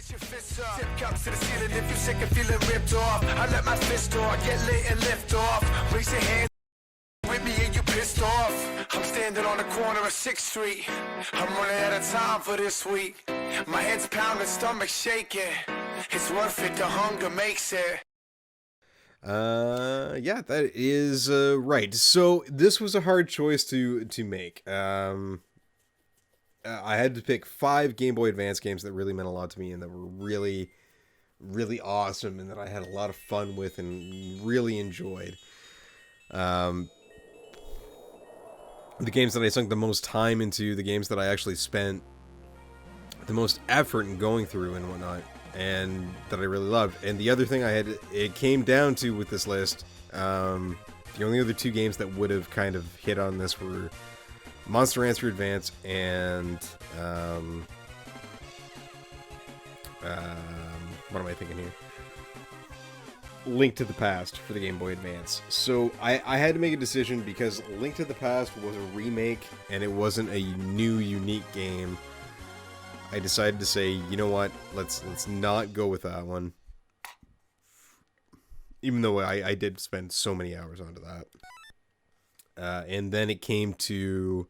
Raise your fists up. Tip cups to the ceiling if you're sick of feeling ripped off. I let my fist off, get lit and lift off. Raise your hand with me and you pissed off. I'm standing on the corner of 6th Street. I'm running out of time for this week. My head's pounding, stomach shaking. It's worth it, the hunger makes it. Yeah, that is right. So this was a hard choice to make. I had to pick 5 Game Boy Advance games that really meant a lot to me and that were really, really awesome and that I had a lot of fun with and really enjoyed. The games that I sunk the most time into, the games that I actually spent the most effort in going through and whatnot, and that I really loved. And the other thing it came down to with this list, the only other 2 games that would have kind of hit on this were Monster Rancher Advance and what am I thinking here? Link to the Past for the Game Boy Advance. So I had to make a decision because Link to the Past was a remake and it wasn't a new, unique game. I decided to say, you know what, let's not go with that one. Even though I did spend so many hours onto that. And then it came to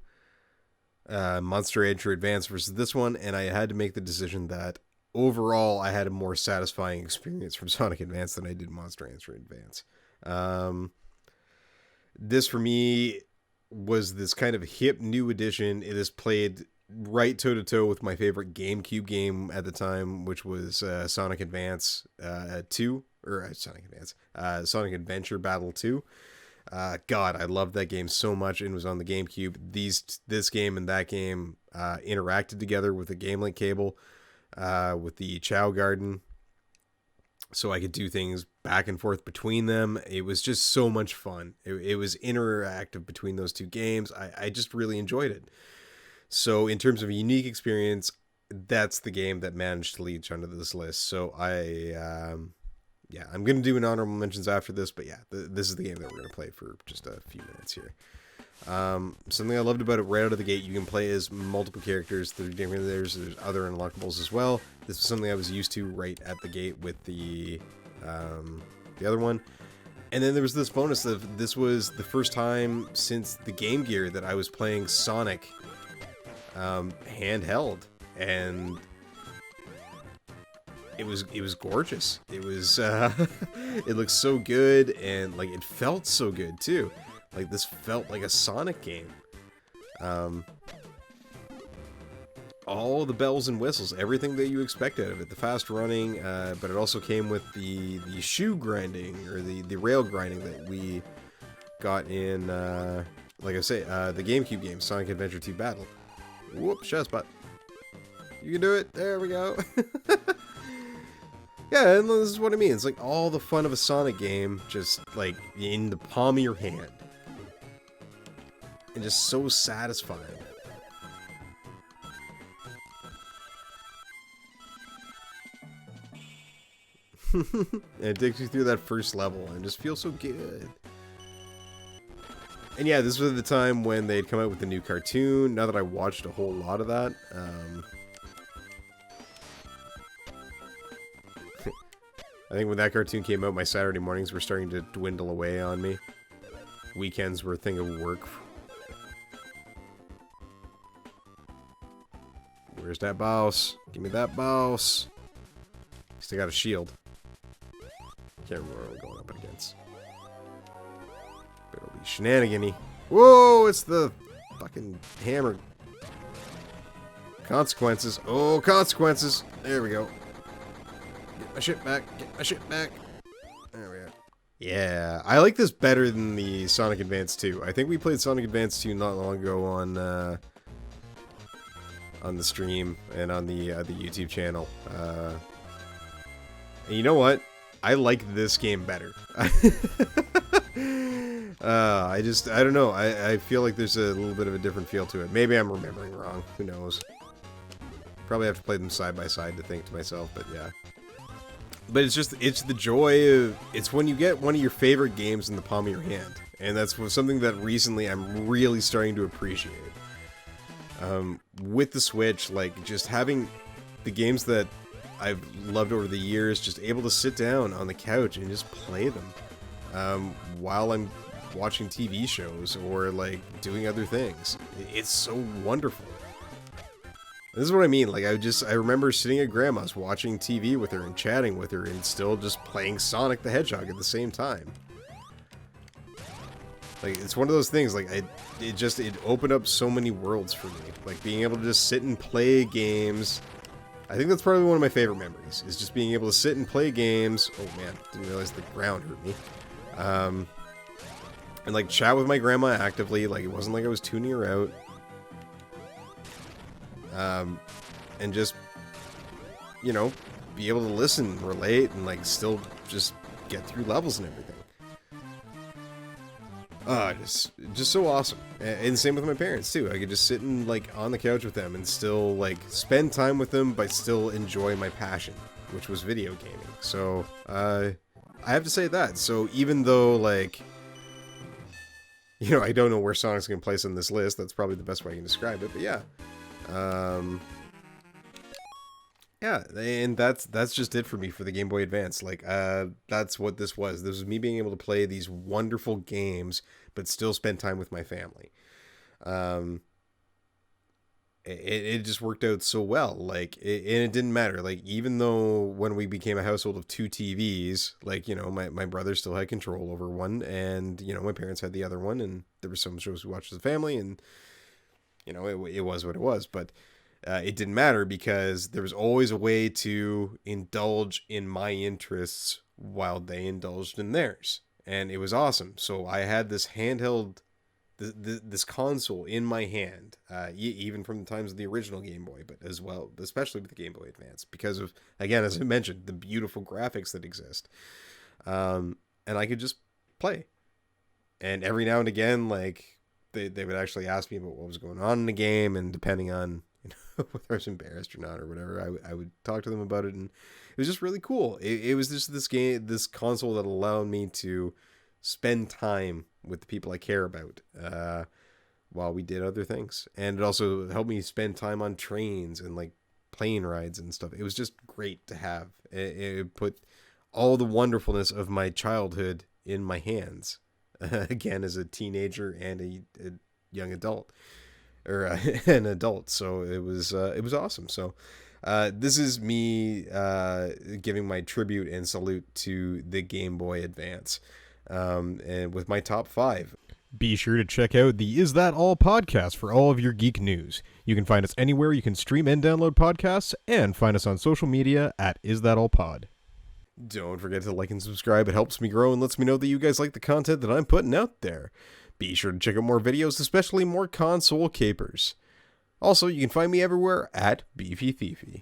Monster Rancher Advance versus this one, and I had to make the decision that overall I had a more satisfying experience from Sonic Advance than I did Monster Rancher Advance. This for me was this kind of hip new addition. It is played right toe-to-toe with my favorite GameCube game at the time, which was Sonic Advance 2, or Sonic Adventure Battle 2. God, I loved that game so much, and it was on the GameCube. This game and that game interacted together with the Game Link cable, with the Chow Garden, so I could do things back and forth between them. It was just so much fun. It was interactive between those 2 games. I just really enjoyed it. So in terms of a unique experience, that's the game that managed to lead onto this list. So I'm going to do an honorable mentions after this, but yeah, this is the game that we're going to play for just a few minutes here. Something I loved about it right out of the gate, you can play as multiple characters. There's other unlockables as well. This was something I was used to right at the gate with the other one. And then there was this bonus of this was the first time since the Game Gear that I was playing Sonic handheld, and it was gorgeous. It was it looked so good, and like it felt so good too. Like this felt like a Sonic game. All the bells and whistles, everything that you expect out of it. The fast running, but it also came with the shoe grinding, or the rail grinding that we got in, like I say, the GameCube game, Sonic Adventure 2 Battle. Whoop, shut spot. You can do it. There we go. Yeah, and this is what I mean. It's like all the fun of a Sonic game, just like in the palm of your hand. And just so satisfying. And it takes you through that first level and just feels so good. And yeah, this was the time when they'd come out with the new cartoon. Now that I watched a whole lot of that, I think when that cartoon came out, my Saturday mornings were starting to dwindle away on me. Weekends were a thing of work. Where's that boss? Give me that boss. Still got a shield. Can't remember what we're going up against. But it'll be shenanigan-y. Whoa, it's the fucking hammer. Consequences. Oh, consequences. There we go. Get my shit back. Get my shit back. There we go. Yeah, I like this better than the Sonic Advance 2. I think we played Sonic Advance 2 not long ago on the stream and on the YouTube channel. And you know what? I like this game better. I don't know. I feel like there's a little bit of a different feel to it. Maybe I'm remembering wrong. Who knows? Probably have to play them side by side to think to myself, but yeah. But it's the joy of, it's when you get one of your favorite games in the palm of your hand. And that's something that recently I'm really starting to appreciate. With the Switch, like, just having the games that I've loved over the years, just able to sit down on the couch and just play them while I'm watching TV shows or like doing other things. It's so wonderful. This is what I mean. Like I remember sitting at grandma's watching TV with her and chatting with her and still just playing Sonic the Hedgehog at the same time. Like, it's one of those things, like, it opened up so many worlds for me. Like, being able to just sit and play games. I think that's probably one of my favorite memories, is just being able to sit and play games. Oh, man, didn't realize the ground hurt me. And, like, chat with my grandma actively. Like, it wasn't like I was tuning her out. And just, you know, be able to listen, relate, and, like, still just get through levels and everything. Just so awesome. And same with my parents too. I could just sit and like on the couch with them and still like spend time with them, but still enjoy my passion, which was video gaming. So I have to say that. So even though like, you know, I don't know where Sonic's gonna place on this list, that's probably the best way I can describe it. But yeah, yeah, and that's just it for me for the Game Boy Advance. Like, that's what this was. This was me being able to play these wonderful games, but still spend time with my family. It just worked out so well. Like, and it didn't matter. Like, even though when we became a household of 2 TVs, like, you know, my brother still had control over one, and, you know, my parents had the other one, and there were some shows we watched as a family, and, you know, it was what it was, but... it didn't matter because there was always a way to indulge in my interests while they indulged in theirs. And it was awesome. So I had this handheld, this console in my hand, even from the times of the original Game Boy, but as well, especially with the Game Boy Advance, because of, again, as I mentioned, the beautiful graphics that exist. And I could just play. And every now and again, like, they would actually ask me about what was going on in the game, and depending on, you know, whether I was embarrassed or not or whatever, I would talk to them about it, and it was just really cool. It was just this console that allowed me to spend time with the people I care about while we did other things, and it also helped me spend time on trains and like plane rides and stuff. It was just great to have. It put all the wonderfulness of my childhood in my hands again as a teenager and a young adult. Or an adult, so it was awesome. So this is me giving my tribute and salute to the Game Boy Advance, and with my top 5. Be sure to check out the Is That All podcast for all of your geek news. You can find us anywhere you can stream and download podcasts, and find us on social media at Is That All Pod. Don't forget to like and subscribe. It helps me grow and lets me know that you guys like the content that I'm putting out there. Be sure to check out more videos, especially more console capers. Also, you can find me everywhere at Beefy Thiefy.